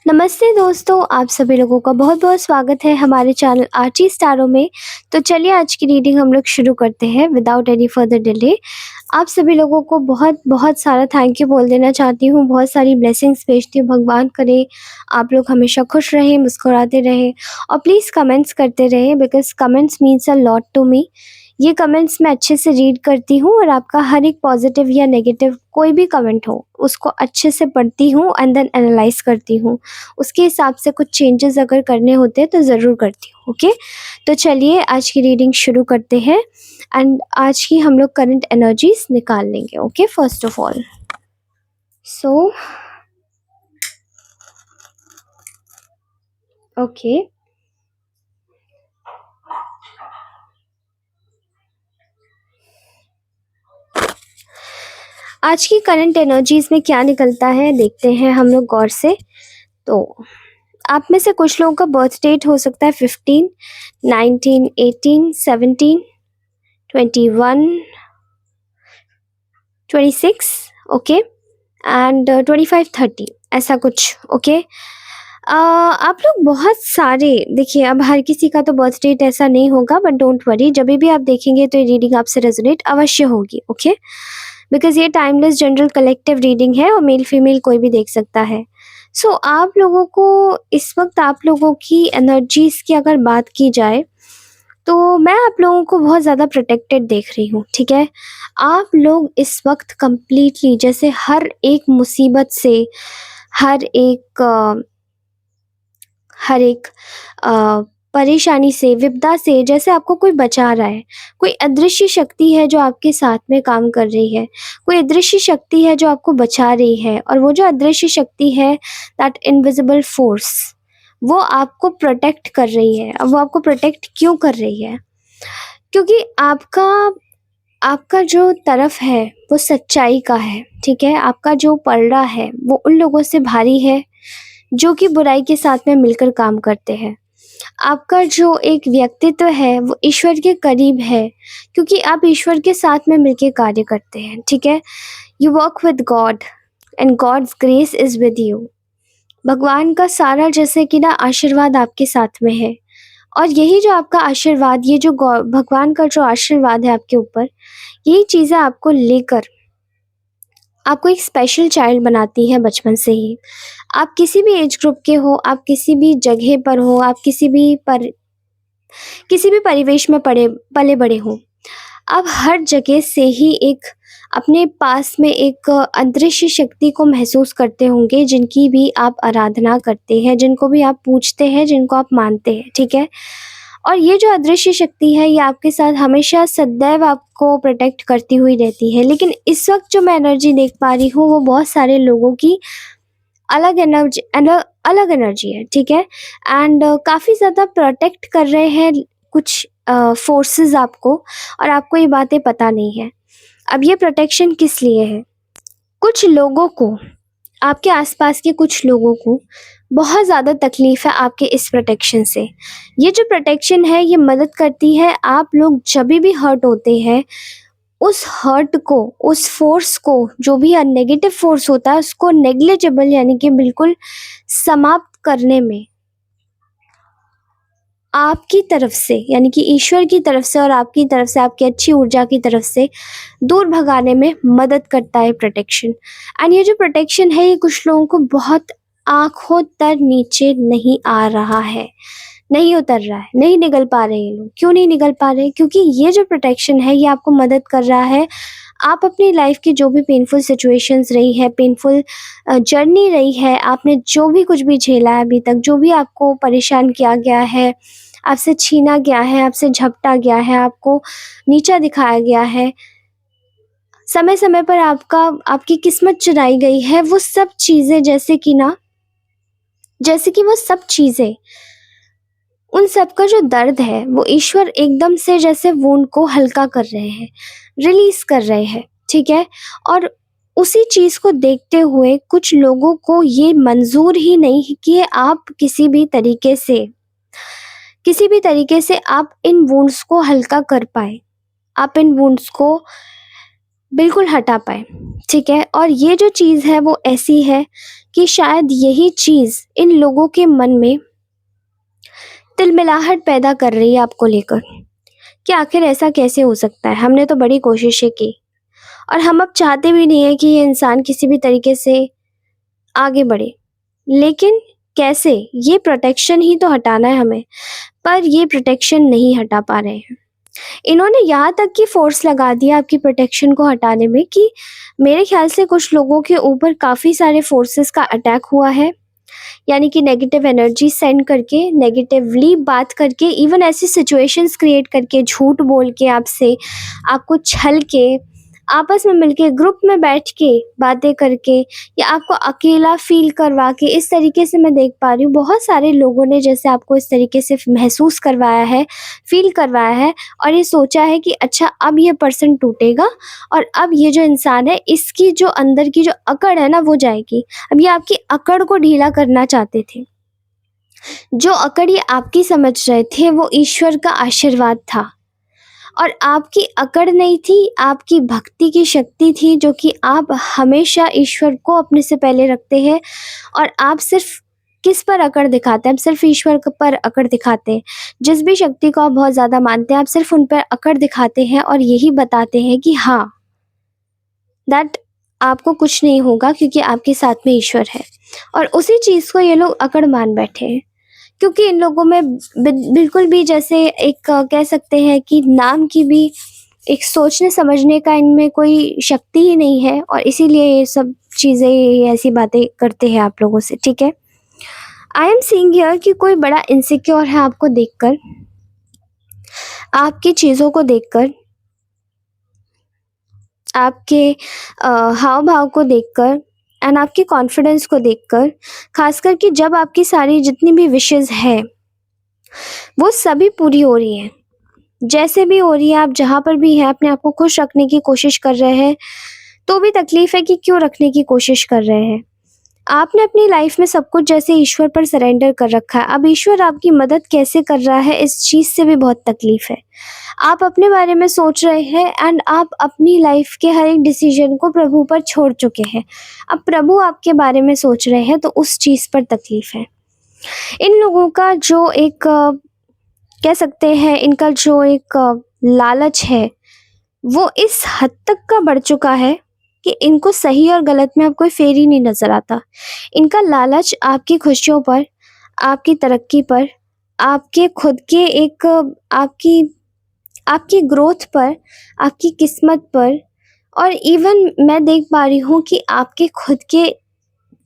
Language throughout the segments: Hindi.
नमस्ते दोस्तों, आप सभी लोगों का बहुत-बहुत स्वागत है हमारे चैनल आर्ची स्टारों में। तो चलिए आज की रीडिंग हम लोग शुरू करते हैं विदाउट एनी फर्दर डिले। आप सभी लोगों को बहुत-बहुत सारा थैंक यू बोल देना चाहती हूँ, बहुत सारी ब्लेसिंग्स भेजती हूँ। भगवान करे आप लोग हमेशा खुश रहें, मुस्कुराते रहें और प्लीज़ कमेंट्स करते रहें because comments means a lot to me. ये कमेंट्स मैं अच्छे से रीड करती हूँ और आपका हर एक पॉजिटिव या नेगेटिव कोई भी कमेंट हो, उसको अच्छे से पढ़ती हूँ एंड देन एनालाइज़ करती हूँ। उसके हिसाब से कुछ चेंजेस अगर करने होते हैं तो ज़रूर करती हूँ। ओके, तो चलिए आज की रीडिंग शुरू करते हैं एंड आज की हम लोग करंट एनर्जीज निकाल लेंगे। Okay, first of all so okay, आज की करंट एनर्जीज में क्या निकलता है देखते हैं हम लोग गौर से। तो आप में से कुछ लोगों का बर्थ डेट हो सकता है 15, 19, 18, 17, 21, 26, ओके एंड 25, 30 ऐसा कुछ। ओके, आप लोग बहुत सारे देखिए, अब हर किसी का तो बर्थ डेट ऐसा नहीं होगा बट डोंट वरी, जब भी आप देखेंगे तो ये रीडिंग आपसे रेजोनेट अवश्य होगी। ओके, बिकॉज ये टाइमलेस जनरल कलेक्टिव रीडिंग है और मेल फीमेल कोई भी देख सकता है। सो आप लोगों को इस वक्त आप लोगों की एनर्जीज की अगर बात की जाए तो मैं आप लोगों को बहुत ज़्यादा प्रोटेक्टेड देख रही हूँ। ठीक है, आप लोग इस वक्त कंप्लीटली जैसे हर एक मुसीबत से, हर एक हर एक अ, परेशानी से, विपदा से जैसे आपको कोई बचा रहा है। कोई अदृश्य शक्ति है जो आपके साथ में काम कर रही है। कोई अदृश्य शक्ति है जो आपको बचा रही है और वो जो अदृश्य शक्ति है, दैट इनविजिबल फोर्स, वो आपको प्रोटेक्ट कर रही है। अब वो आपको प्रोटेक्ट क्यों कर रही है? क्योंकि आपका आपका जो तरफ है वो सच्चाई का है। ठीक है, आपका जो पलड़ा है वो उन लोगों से भारी है जो कि बुराई के साथ में मिलकर काम करते हैं। आपका जो एक व्यक्तित्व है वो ईश्वर के करीब है क्योंकि आप ईश्वर के साथ में मिलके कार्य करते हैं। ठीक है, you work with God and God's grace is with you. भगवान का सारा जैसे कि ना आशीर्वाद आपके साथ में है और यही जो आपका आशीर्वाद, ये जो भगवान का जो आशीर्वाद है आपके ऊपर, यही चीज़ें आपको लेकर आपको एक स्पेशल चाइल्ड बनाती है बचपन से ही। आप किसी भी एज ग्रुप के हो, आप किसी भी जगह पर हो, आप किसी भी परिवेश में पले बड़े हो, आप हर जगह से ही एक अपने पास में एक अदृश्य शक्ति को महसूस करते होंगे जिनकी भी आप आराधना करते हैं, जिनको भी आप पूजते हैं, जिनको आप मानते हैं। ठीक है, और ये जो अदृश्य शक्ति है ये आपके साथ हमेशा सदैव आपको प्रोटेक्ट करती हुई रहती है। लेकिन इस वक्त जो मैं एनर्जी देख पा रही हूँ वो बहुत सारे लोगों की अलग एनर्जी है। ठीक है, एंड काफ़ी ज़्यादा प्रोटेक्ट कर रहे हैं कुछ फोर्सेस आपको, और आपको ये बातें पता नहीं है। अब ये प्रोटेक्शन किस लिए है? कुछ लोगों को, आपके आसपास के कुछ लोगों को बहुत ज़्यादा तकलीफ है आपके इस प्रोटेक्शन से। ये जो प्रोटेक्शन है ये मदद करती है, आप लोग जब भी हर्ट होते हैं उस हर्ट को, उस फोर्स को, जो भी नेगेटिव फोर्स होता है उसको नेग्लिजिबल यानी कि बिल्कुल समाप्त करने में आपकी तरफ से यानी कि ईश्वर की तरफ से और आपकी तरफ से, आपकी अच्छी ऊर्जा की तरफ से दूर भगाने में मदद करता है प्रोटेक्शन। एंड ये जो प्रोटेक्शन है ये कुछ लोगों को बहुत आंखों तक नीचे नहीं आ रहा है, नहीं उतर रहा है, नहीं निकल पा रहे ये लोग। क्यों नहीं निकल पा रहे? क्योंकि ये जो प्रोटेक्शन है ये आपको मदद कर रहा है। आप अपनी लाइफ की जो भी पेनफुल सिचुएशंस रही है, पेनफुल जर्नी रही है, आपने जो भी कुछ भी झेला है अभी तक, जो भी आपको परेशान किया गया है, आपसे छीना गया है, आपसे झपटा गया है, आपको नीचा दिखाया गया है, समय समय पर आपकी किस्मत चुराई गई है, वो सब चीज़ें जैसे कि वो सब चीज़ें, उन सब का जो दर्द है वो ईश्वर एकदम से जैसे वुंड को हल्का कर रहे हैं, रिलीज कर रहे हैं। ठीक है, और उसी चीज़ को देखते हुए कुछ लोगों को ये मंजूर ही नहीं कि आप किसी भी तरीके से आप इन वुंड्स को हल्का कर पाए, आप इन वुंड्स को बिल्कुल हटा पाएँ, ठीक है? और ये जो चीज़ है वो ऐसी है कि शायद यही चीज़ इन लोगों के मन में तिलमिलाहट पैदा कर रही है आपको लेकर, कि आखिर ऐसा कैसे हो सकता है? हमने तो बड़ी कोशिशें की और हम अब चाहते भी नहीं हैं कि ये इंसान किसी भी तरीके से आगे बढ़े। लेकिन कैसे? ये प्रोटेक्शन ही तो हटाना है हमें, पर ये प्रोटेक्शन नहीं हटा पा रहे हैं। इन्होंने यहाँ तक कि फ़ोर्स लगा दिया आपकी प्रोटेक्शन को हटाने में कि मेरे ख़्याल से कुछ लोगों के ऊपर काफ़ी सारे फ़ोर्सेस का अटैक हुआ है। यानी कि नेगेटिव एनर्जी सेंड करके, नेगेटिवली बात करके, इवन ऐसी सिचुएशंस क्रिएट करके, झूठ बोल के आपसे, आपको छल के, आपस में मिलके, ग्रुप में बैठ के बातें करके या आपको अकेला फ़ील करवा के, इस तरीके से मैं देख पा रही हूँ बहुत सारे लोगों ने जैसे आपको इस तरीके से महसूस करवाया है, फ़ील करवाया है और ये सोचा है कि अच्छा अब ये पर्सन टूटेगा और अब ये जो इंसान है इसकी जो अंदर की जो अकड़ है ना वो जाएगी। अब ये आपकी अकड़ को ढीला करना चाहते थे। जो अकड़ ये आपकी समझ रहे थे वो ईश्वर का आशीर्वाद था और आपकी अकड़ नहीं थी, आपकी भक्ति की शक्ति थी जो कि आप हमेशा ईश्वर को अपने से पहले रखते हैं और आप सिर्फ़ किस पर अकड़ दिखाते हैं? आप सिर्फ़ ईश्वर क पर अकड़ दिखाते हैं। जिस भी शक्ति को आप बहुत ज़्यादा मानते हैं, आप सिर्फ़ उन पर अकड़ दिखाते हैं और यही बताते हैं कि हाँ, दैट आपको कुछ नहीं होगा क्योंकि आपके साथ में ईश्वर है। और उसी चीज़ को ये लोग अकड़ मान बैठे हैं। क्योंकि इन लोगों में बिल्कुल भी जैसे एक कह सकते हैं कि नाम की भी एक सोचने समझने का इनमें कोई शक्ति ही नहीं है और इसीलिए ये सब चीज़ें ये ऐसी बातें करते हैं आप लोगों से, ठीक है? आई एम सीइंग हियर कि कोई बड़ा इनसिक्योर है आपको देखकर, आपकी चीज़ों को देखकर, आपके हाव-भाव को देखकर एंड आपके कॉन्फिडेंस को देखकर, ख़ासकर कि जब आपकी सारी जितनी भी विशेज़ हैं, वो सभी पूरी हो रही हैं। जैसे भी हो रही है, आप जहाँ पर भी हैं, अपने आप को खुश रखने की कोशिश कर रहे हैं, तो भी तकलीफ़ है कि क्यों रखने की कोशिश कर रहे हैं। आपने अपनी लाइफ़ में सब कुछ जैसे ईश्वर पर सरेंडर कर रखा है, अब ईश्वर आपकी मदद कैसे कर रहा है, इस चीज़ से भी बहुत तकलीफ़ है। आप अपने बारे में सोच रहे हैं एंड आप अपनी लाइफ़ के हर एक डिसीज़न को प्रभु पर छोड़ चुके हैं। अब प्रभु आपके बारे में सोच रहे हैं, तो उस चीज़ पर तकलीफ़ है। इन लोगों का जो एक कह सकते हैं इनका जो एक लालच है, वो इस हद तक का बढ़ चुका है कि इनको सही और गलत में अब कोई फेर ही नहीं नज़र आता। इनका लालच आपकी खुशियों पर, आपकी तरक्की पर, आपके खुद के एक आपकी आपकी ग्रोथ पर, आपकी किस्मत पर और इवन मैं देख पा रही हूँ कि आपके खुद के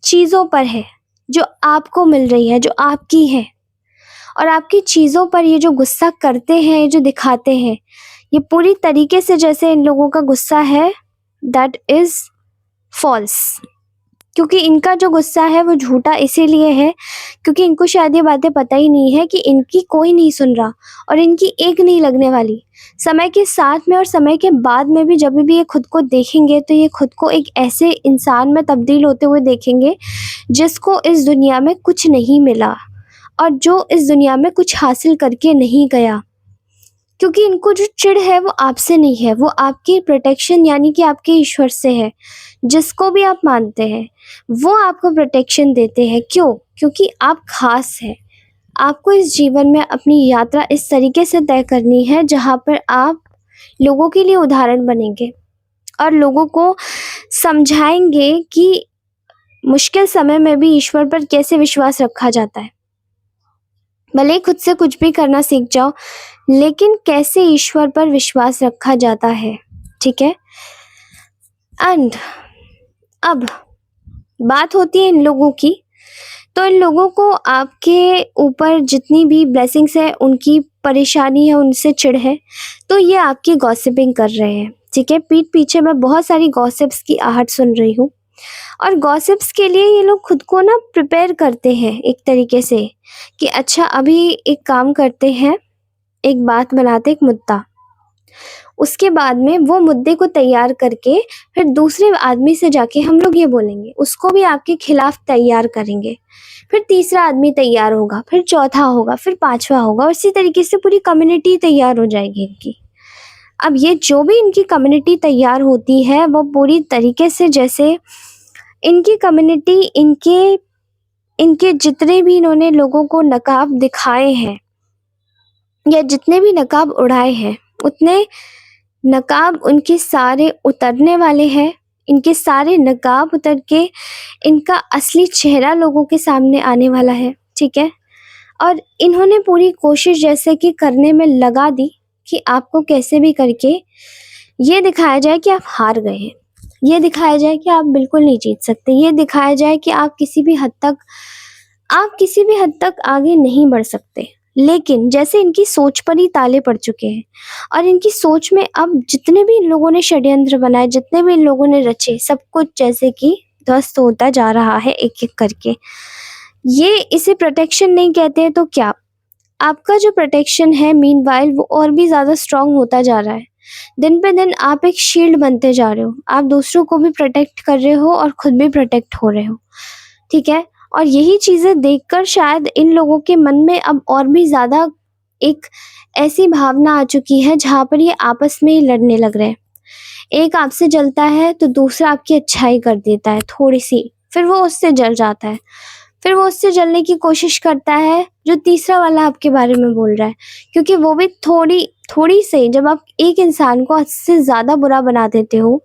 चीज़ों पर है, जो आपको मिल रही है, जो आपकी है। और आपकी चीज़ों पर ये जो गुस्सा करते हैं, ये जो दिखाते हैं, ये पूरी तरीके से जैसे इन लोगों का गुस्सा है दैट इज़ फ़ॉल्स। क्योंकि इनका जो गुस्सा है वो झूठा इसीलिए है क्योंकि इनको शायद ये बातें पता ही नहीं है कि इनकी कोई नहीं सुन रहा और इनकी एक नहीं लगने वाली। समय के साथ में और समय के बाद में भी जब भी ये खुद को देखेंगे तो ये खुद को एक ऐसे इंसान में तब्दील होते हुए देखेंगे जिसको इस दुनिया में कुछ नहीं मिला और जो इस दुनिया में कुछ हासिल करके नहीं गया। क्योंकि इनको जो चिढ़ है वो आपसे नहीं है, वो आपकी प्रोटेक्शन यानी कि आपके ईश्वर से है। जिसको भी आप मानते हैं, वो आपको प्रोटेक्शन देते हैं। क्यों? क्योंकि आप ख़ास हैं। आपको इस जीवन में अपनी यात्रा इस तरीके से तय करनी है जहाँ पर आप लोगों के लिए उदाहरण बनेंगे और लोगों को समझाएँगे कि मुश्किल समय में भी ईश्वर पर कैसे विश्वास रखा जाता है। भले ही खुद से कुछ भी करना सीख जाओ, लेकिन कैसे ईश्वर पर विश्वास रखा जाता है, ठीक है? एंड अब बात होती है इन लोगों की, तो इन लोगों को आपके ऊपर जितनी भी ब्लेसिंग्स है, उनकी परेशानी है, उनसे चिढ़ है, तो ये आपकी गॉसिपिंग कर रहे हैं, ठीक है? पीठ पीछे मैं बहुत सारी गॉसिप्स की आहट सुन रही हूँ और गॉसिप्स के लिए ये लोग खुद को ना प्रिपेयर करते हैं एक तरीके से कि अच्छा अभी एक काम करते हैं, एक बात बनाते, एक मुद्दा। उसके बाद में वो मुद्दे को तैयार करके फिर दूसरे आदमी से जाके हम लोग ये बोलेंगे, उसको भी आपके खिलाफ तैयार करेंगे। फिर तीसरा आदमी तैयार होगा, फिर चौथा होगा, फिर पाँचवाँ होगा और इसी तरीके से पूरी कम्युनिटी तैयार हो जाएगी इनकी। अब ये जो भी इनकी कम्युनिटी तैयार होती है वो पूरी तरीके से, जैसे इनकी कम्युनिटी, इनके इनके जितने भी इन्होंने लोगों को नकाब दिखाए हैं या जितने भी नकाब उड़ाए हैं, उतने नकाब उनके सारे उतरने वाले हैं। इनके सारे नकाब उतर के इनका असली चेहरा लोगों के सामने आने वाला है, ठीक है? और इन्होंने पूरी कोशिश जैसे कि करने में लगा दी कि आपको कैसे भी करके ये दिखाया जाए कि आप हार गए हैं, ये दिखाया जाए कि आप बिल्कुल नहीं जीत सकते, ये दिखाया जाए कि आप किसी भी हद तक आगे नहीं बढ़ सकते। लेकिन जैसे इनकी सोच पर ही ताले पड़ चुके हैं और इनकी सोच में अब जितने भी इन लोगों ने षड्यंत्र बनाए, जितने भी इन लोगों ने रचे, सब कुछ जैसे कि ध्वस्त होता जा रहा है एक-एक करके। ये इसे प्रोटेक्शन नहीं कहते हैं तो क्या? आपका जो प्रोटेक्शन है मीनवाइल वो और भी ज़्यादा स्ट्रॉन्ग होता जा रहा है। दिन पे दिन आप एक शील्ड बनते जा रहे हो। आप दूसरों को भी प्रोटेक्ट कर रहे हो और खुद भी प्रोटेक्ट हो रहे हो, ठीक है? और यही चीज़ें देखकर शायद इन लोगों के मन में अब और भी ज़्यादा एक ऐसी भावना आ चुकी है जहाँ पर ये आपस में ही लड़ने लग रहे हैं। एक आपसे जलता है तो दूसरा आपकी अच्छाई कर देता है थोड़ी-सी, फिर वो उससे जल जाता है। फिर वो उससे जलने की कोशिश करता है जो तीसरा वाला आपके बारे में बोल रहा है, क्योंकि वो भी थोड़ी सही, जब आप एक इंसान को हद से ज़्यादा बुरा बना देते हो,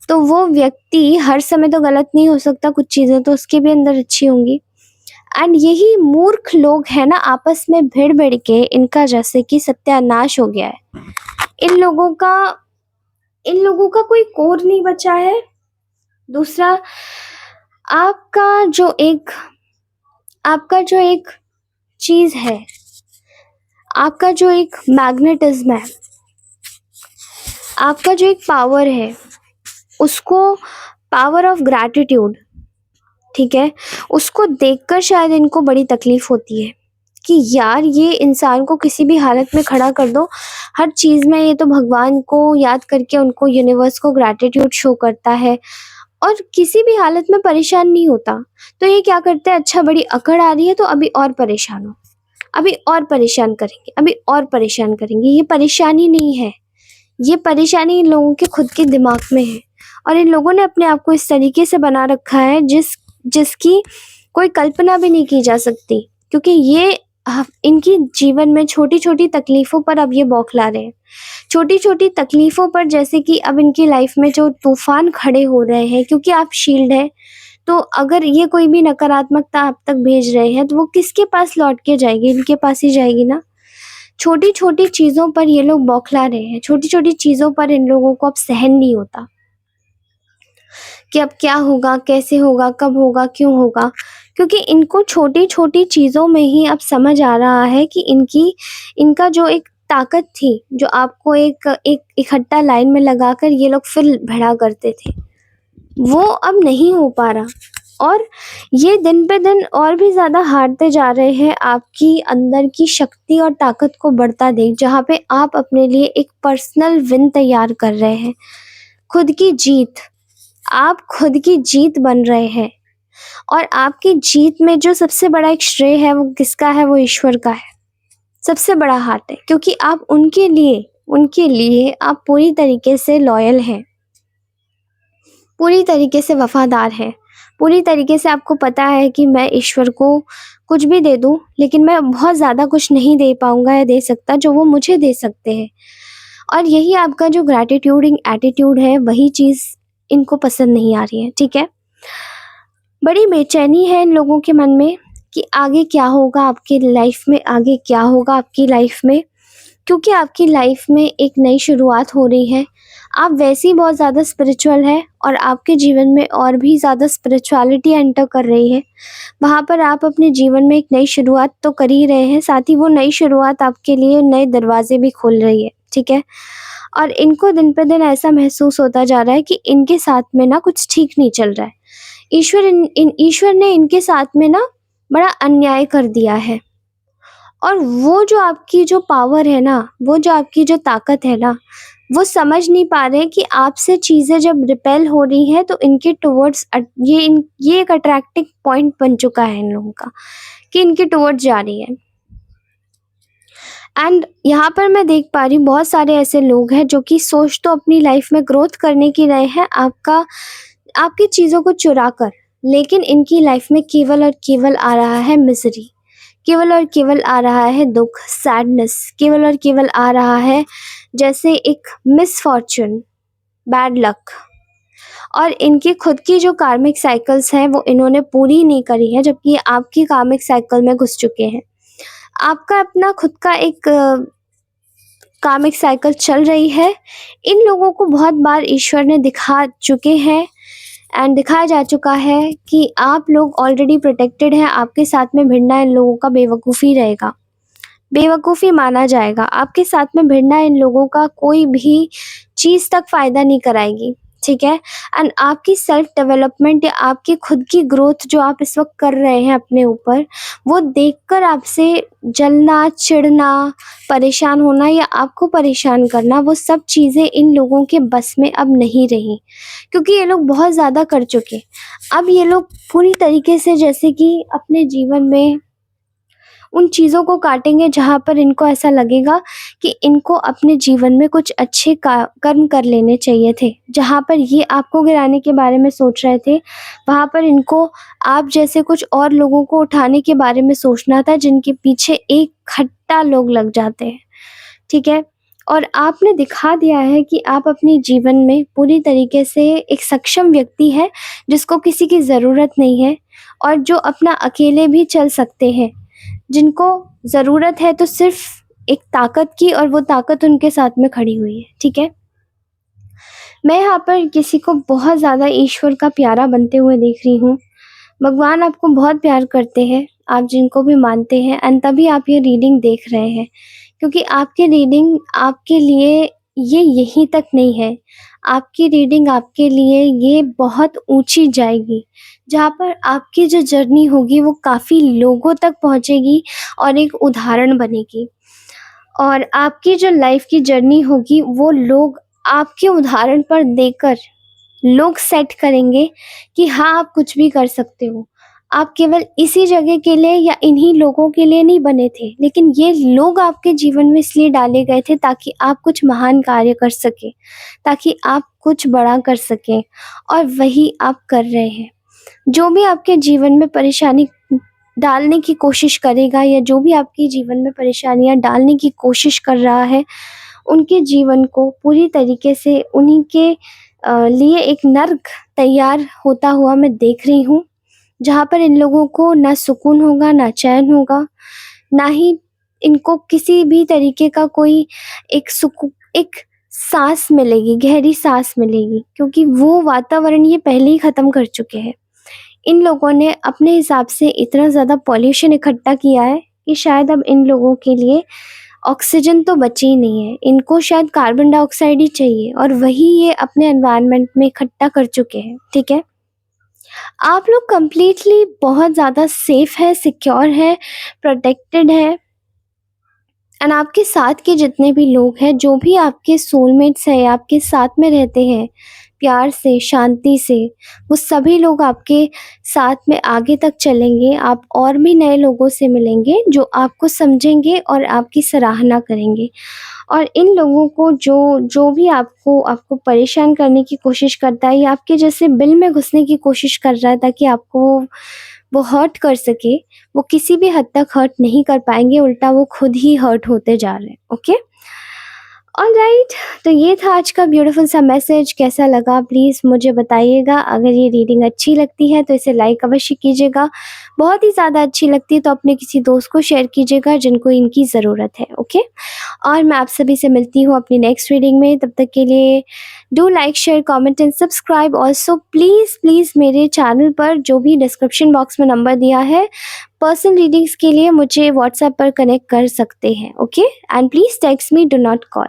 तो वो व्यक्ति हर समय तो गलत नहीं हो सकता, कुछ चीज़ें तो उसके भी अंदर अच्छी होंगी। एंड यही मूर्ख लोग हैं ना, आपस में भिड़-भिड़ के इनका जैसे कि सत्यानाश हो गया है। इन लोगों का इन लोगों का कोई कोर नहीं बचा है। दूसरा, आपका जो एक आपका जो एक चीज़ है, आपका जो एक मैग्नेटिज़्म है, आपका जो एक पावर है, उसको पावर ऑफ ग्रैटिट्यूड, ठीक है? उसको देखकर शायद इनको बड़ी तकलीफ़ होती है कि यार ये इंसान को किसी भी हालत में खड़ा कर दो, हर चीज़ में ये तो भगवान को याद करके उनको यूनिवर्स को ग्रैटिट्यूड शो करता है और किसी भी हालत में परेशान नहीं होता। तो ये क्या करते हैं, अच्छा बड़ी अकड़ आ रही है तो अभी और परेशान हो, अभी और परेशान करेंगे, अभी और परेशान करेंगे। ये परेशानी नहीं है, ये परेशानी इन लोगों के खुद के दिमाग में है और इन लोगों ने अपने आप को इस तरीके से बना रखा है जिसकी कोई कल्पना भी नहीं की जा सकती, क्योंकि ये इनकी जीवन में छोटी-छोटी तकलीफ़ों पर अब ये बौखला रहे हैं। छोटी-छोटी तकलीफ़ों पर, जैसे कि अब इनकी लाइफ़ में जो तूफ़ान खड़े हो रहे हैं, क्योंकि आप शील्ड हैं, तो अगर ये कोई भी नकारात्मकता आप तक भेज रहे हैं, तो वो किसके पास लौट के जाएगी? इनके पास ही जाएगी ना। छोटी-छोटी चीज़ों पर ये लोग बौखला रहे हैं, छोटी-छोटी चीज़ों पर इन लोगों को अब सहन नहीं होता कि अब क्या होगा, कैसे होगा, कब होगा, क्यों होगा? क्योंकि इनको छोटी-छोटी चीज़ों में ही अब समझ आ रहा है कि इनका जो एक ताकत थी, जो आपको एक इकट्ठा लाइन में लगाकर ये लोग फिर भिड़ा करते थे, वो अब नहीं हो पा रहा और ये दिन पे दिन और भी ज़्यादा हारते जा रहे हैं आपकी अंदर की शक्ति और ताकत को बढ़ता देख, जहाँ पे आप अपने लिए एक पर्सनल विन तैयार कर रहे हैं, खुद की जीत। आप खुद की जीत बन रहे हैं और आपकी जीत में जो सबसे बड़ा एक श्रेय है वो किसका है? वो ईश्वर का है। सबसे बड़ा हाथ है, क्योंकि आप उनके लिए आप पूरी तरीके से लॉयल हैं, पूरी तरीके से वफ़ादार हैं, पूरी तरीके से आपको पता है कि मैं ईश्वर को कुछ भी दे दूँ, लेकिन मैं बहुत ज़्यादा कुछ नहीं दे पाऊँगा या दे सकता जो वो मुझे दे सकते हैं। और यही आपका जो ग्रैटिट्यूडिंग एटीट्यूड है, वही चीज़ इनको पसंद नहीं आ रही है, ठीक है? बड़ी बेचैनी है इन लोगों के मन में कि आगे क्या होगा आपकी लाइफ़ में, आगे क्या होगा आपकी लाइफ़ में, क्योंकि आपकी लाइफ़ में एक नई शुरुआत हो रही है। आप वैसे ही बहुत ज़्यादा स्पिरिचुअल हैं और आपके जीवन में और भी ज़्यादा स्पिरिचुअलिटी एंटर कर रही है। वहाँ पर आप अपने जीवन में एक नई शुरुआत तो कर ही रहे हैं, साथ ही वो नई शुरुआत आपके लिए नए दरवाज़े भी खोल रही है, ठीक है? और इनको दिन पे दिन ऐसा महसूस होता जा रहा है कि इनके साथ में ना कुछ ठीक नहीं चल रहा है। ईश्वर ने इनके साथ में ना बड़ा अन्याय कर दिया है और वो जो आपकी जो पावर है ना, वो जो आपकी जो ताकत है ना, वो समझ नहीं पा रहे कि आपसे चीज़ें जब रिपेल हो रही हैं तो इनके टुवर्ड्स ये एक अट्रैक्टिव पॉइंट बन चुका है इन लोगों का कि इनके टुवर्ड्स जा रही है। एंड यहाँ पर मैं देख पा रही हूँ बहुत सारे ऐसे लोग हैं जो कि सोच तो अपनी लाइफ में ग्रोथ करने की रहे हैं आपकी चीज़ों को चुरा कर, लेकिन इनकी लाइफ में केवल और केवल आ रहा है मिजरी, केवल और केवल आ रहा है दुख, सैडनेस, केवल और केवल आ रहा है जैसे एक मिसफॉर्च्यून, बैड लक। और इनकी खुद की जो कार्मिक साइकिल्स हैं वो इन्होंने पूरी नहीं करी है, जबकि ये आपकी कार्मिक साइकिल में घुस चुके हैं। आपका अपना खुद का एक कार्मिक साइकिल चल रही है। इन लोगों को बहुत बार ईश्वर ने दिखा चुके हैं एंड दिखाया जा चुका है कि आप लोग ऑलरेडी प्रोटेक्टेड हैं। आपके साथ में भिड़ना इन लोगों का बेवकूफ़ी रहेगा, बेवकूफ़ी माना जाएगा। आपके साथ में भिड़ना इन लोगों का कोई भी चीज़ तक फ़ायदा नहीं कराएगी, ठीक है? एंड आपकी सेल्फ डेवलपमेंट या आपकी खुद की ग्रोथ जो आप इस वक़्त कर रहे हैं अपने ऊपर, वो देखकर आपसे जलना, चिढ़ना, परेशान होना या आपको परेशान करना, वो सब चीज़ें इन लोगों के बस में अब नहीं रहीं, क्योंकि ये लोग बहुत ज़्यादा कर चुके। अब ये लोग पूरी तरीके से जैसे कि अपने जीवन में उन चीज़ों को काटेंगे जहाँ पर इनको ऐसा लगेगा कि इनको अपने जीवन में कुछ अच्छे कर्म कर लेने चाहिए थे। जहाँ पर ये आपको गिराने के बारे में सोच रहे थे, वहाँ पर इनको आप जैसे कुछ और लोगों को उठाने के बारे में सोचना था, जिनके पीछे एक खट्टा लोग लग जाते हैं, ठीक है? और आपने दिखा दिया है कि आप अपने जीवन में पूरी तरीके से एक सक्षम व्यक्ति हैं, जिसको किसी की ज़रूरत नहीं है और जो अपना अकेले भी चल सकते हैं। जिनको ज़रूरत है तो सिर्फ़ एक ताकत की, और वो ताकत उनके साथ में खड़ी हुई है, ठीक है? मैं यहाँ पर किसी को बहुत ज़्यादा ईश्वर का प्यारा बनते हुए देख रही हूँ। भगवान आपको बहुत प्यार करते हैं, आप जिनको भी मानते हैं, एंड तभी आप ये रीडिंग देख रहे हैं, क्योंकि आपकी रीडिंग आपके लिए ये यहीं तक नहीं है। आपकी रीडिंग आपके लिए ये बहुत ऊँची जाएगी, जहाँ पर आपकी जो जर्नी होगी वो काफ़ी लोगों तक पहुँचेगी और एक उदाहरण बनेगी। और आपकी जो लाइफ़ की जर्नी होगी वो लोग आपके उदाहरण पर देकर लोग सेट करेंगे कि हाँ, आप कुछ भी कर सकते हो। आप केवल इसी जगह के लिए या इन्हीं लोगों के लिए नहीं बने थे, लेकिन ये लोग आपके जीवन में इसलिए डाले गए थे ताकि आप कुछ महान कार्य कर सकें, ताकि आप कुछ बड़ा कर सकें, और वही आप कर रहे हैं। जो भी आपके जीवन में परेशानी डालने की कोशिश करेगा या जो भी आपके जीवन में परेशानियाँ डालने की कोशिश कर रहा है, उनके जीवन को पूरी तरीके से उन्हीं के लिए एक नर्क तैयार होता हुआ मैं देख रही हूँ, जहाँ पर इन लोगों को ना सुकून होगा, ना चैन होगा, ना ही इनको किसी भी तरीके का कोई एक साँस मिलेगी, गहरी साँस मिलेगी, क्योंकि वो वातावरण ये पहले ही ख़त्म कर चुके हैं। इन लोगों ने अपने हिसाब से इतना ज़्यादा पॉल्यूशन इकट्ठा किया है कि शायद अब इन लोगों के लिए ऑक्सीजन तो बची ही नहीं है, इनको शायद कार्बन डाइऑक्साइड ही चाहिए, और वही ये अपने एनवायरनमेंट में इकट्ठा कर चुके हैं, ठीक है? आप लोग कंप्लीटली बहुत ज़्यादा सेफ है, सिक्योर है, प्रोटेक्टेड है, एंड आपके साथ के जितने भी लोग हैं, जो भी आपके सोलमेट्स हैं, आपके साथ में रहते हैं प्यार से, शांति से, वो सभी लोग आपके साथ में आगे तक चलेंगे। आप और भी नए लोगों से मिलेंगे जो आपको समझेंगे और आपकी सराहना करेंगे। और इन लोगों को जो भी आपको परेशान करने की कोशिश करता है या आपके जैसे बिल में घुसने की कोशिश कर रहा है ताकि आपको वो हर्ट कर सके, वो किसी भी हद तक हर्ट नहीं कर पाएँगे, उल्टा वो खुद ही हर्ट होते जा रहे हैं, ओके? ऑलराइट, तो ये था आज का ब्यूटीफुल सा मैसेज। कैसा लगा प्लीज़ मुझे बताइएगा। अगर ये रीडिंग अच्छी लगती है तो इसे लाइक अवश्य कीजिएगा। बहुत ही ज़्यादा अच्छी लगती है तो अपने किसी दोस्त को शेयर कीजिएगा जिनको इनकी ज़रूरत है, ओके? और मैं आप सभी से मिलती हूँ अपनी नेक्स्ट रीडिंग में। तब तक के लिए do like, share, comment and subscribe. Also please मेरे चैनल पर जो भी डिस्क्रिप्शन बॉक्स में नंबर दिया है, पर्सनल रीडिंग्स के लिए मुझे व्हाट्सएप पर कनेक्ट कर सकते हैं, okay? And please text me, do not call.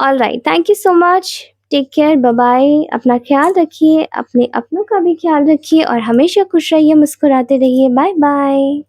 Alright, thank you so much. Take care, bye bye. अपना ख्याल रखिए, अपने अपनों का भी ख्याल रखिए और हमेशा खुश रहिए, मुस्कुराते रहिए। Bye bye.